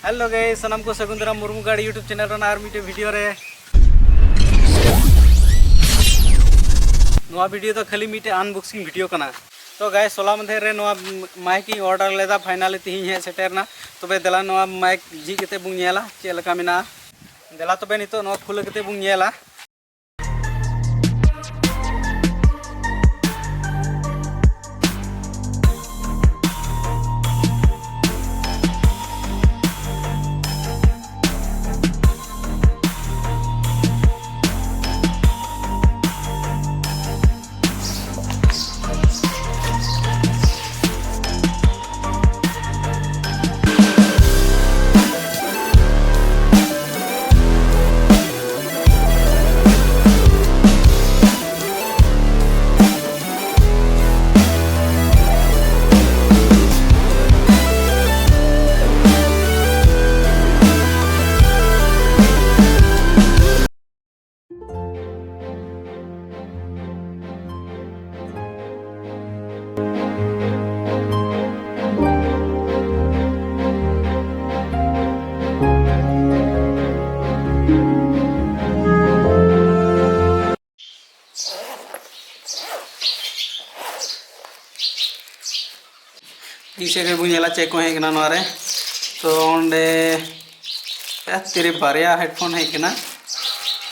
Hello guys सनम को सगुंदरा मुर्मू गाड़ी YouTube channel रे आर मिटे वीडियो रे नोआ वीडियो तो खाली मिटे अनबॉक्सिंग वीडियो कना। तो गाइस सोला मधे रे नोआ माइक की ऑर्डर लेदा फाइनली तिहिं हे सेटेरना तबे देला नोआ माइक जी केते बुं नेला चे लका मेना देला तबे नितो नोआ खुले केते बुं नेला। पीछे के बुझेला चेक को है नोरे तो ओंडे तेरे बारिया हेडफोन है ना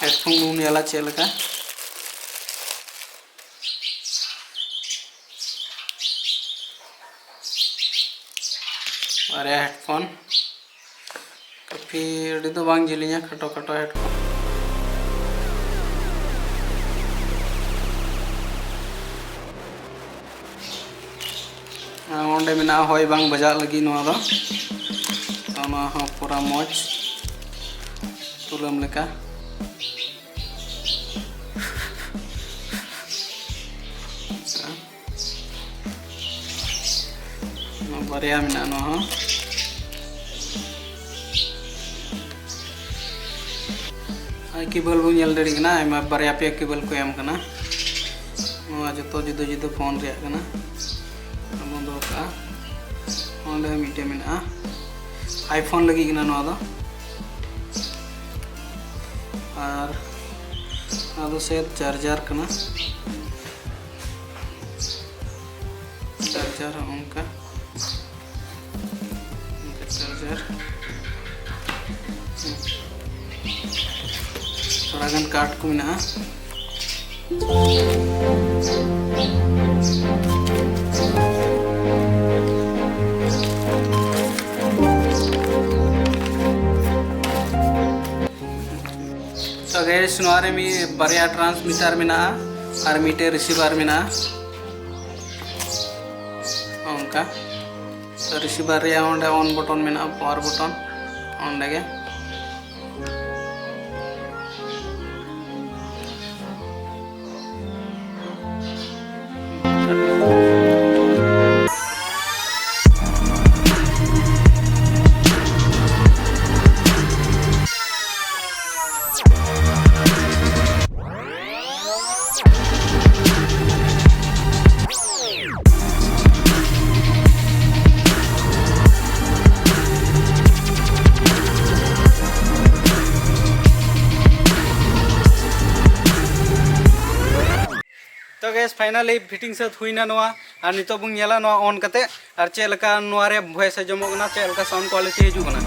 हेडफोन बुझेला चेलका बारिया हेडफोन काफी अड़ी तो बांग जिलिया खटो खटो हेडफोन ओंडे मेना होय बांग बजा लगी नोआ दो तो नोआ हो पूरा मौज तुलम लेका बारिया मेना नोआ हो केबल बो नेल दड़ी कना आयमा बारिया पे केबल को एम कना नोआ जतो जुदो जुदो फोन रे कना मीटे में आईफोन लगी ना और से चार्जर करना चार्जर उनका चार्जर थोड़ा गन काट को मिना तो गैस नोरे में बारिया ट्रांसमीटर में और मीटे रिसीवर में उनका तो रिसीवर रे ओंडे ऑन बटन में पावर बटन ओंडे गे तो गैस फाइनली फिटिंग से हुईना नोआ और नितो बुं नेला नोआ ऑन कते और चेलका नोआ रे वॉइस जमोगना चेलका साउंड क्वालिटी हिजुगना।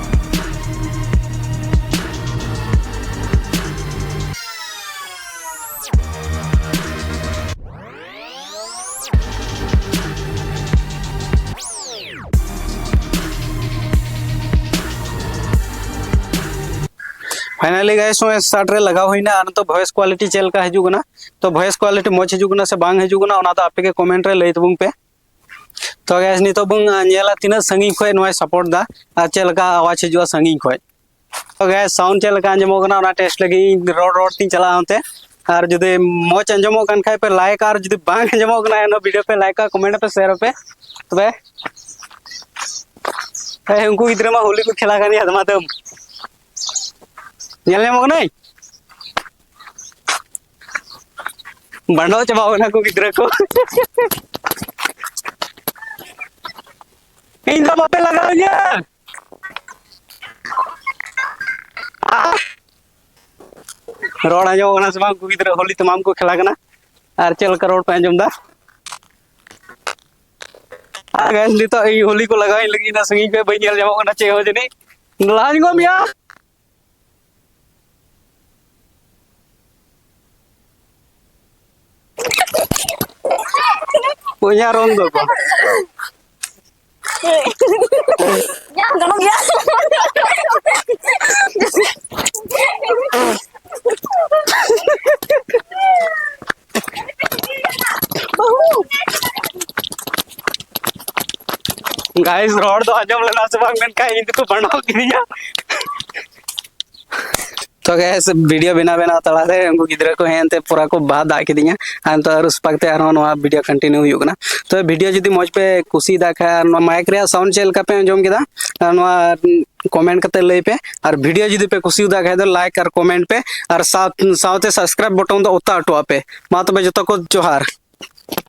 फाइनली गाइस स्टार्ट रे लगा हुईना और तो वॉइस क्वालिटी चेलका हिजुगना तो वॉइस क्वालिटी मौज हिजुगना से बांग हिजुगना ओना तो आपे के कमेंट रे लई तबुं पे। तो गाइस नितो बुं नेला तिना संगी खोय नोय सपोर्ट दा और चेलका आवाज हिजुआ संगी खोय। तो गाइस साउंड चेलका अंजमोगना ओना टेस्ट लगी रोड रोड तीन चला होते और जदि मौज अंजमो कान खाय पे लाइक और जदि बांग अंजमोगना एनो वीडियो पे लाइक का कमेंट पे शेयर पे तबे ए उनको गिद्रा मा होली को खेला गानी हदमा तम नेल नेमो नहीं बंडो चबावना को गिद्रा को इन सब पे लगाओ रोड आजोना से बांग गिद्रा होली तमाम को खेला कना और चल का रोड पे आजम दा गाइस नितो ई होली को लगाई लगी ना संगी पे बइयल जामो कना चे हो जनी लाज गो मिया punya rondo kok. Jangan dong ya. Guys road तो आजम लेना से बांग का इनको बनाओ किया तो गैस वीडियो बिना बिना तला से उनको गिद्रा को हेंते पूरा को बाद आके दिया हम तो उस पकते आरो नवा वीडियो कंटिन्यू हुई ना तो वीडियो जदी मौज पे कुसी दाखा माइक रे साउंड चेल का पे जोम केदा नवा कमेंट करते लई पे और वीडियो जदी पे कुसी दाखा तो लाइक और कमेंट पे और साथ साथे सब्सक्राइब बटन तो उता अटवा पे मा तबे जतो को जोहार।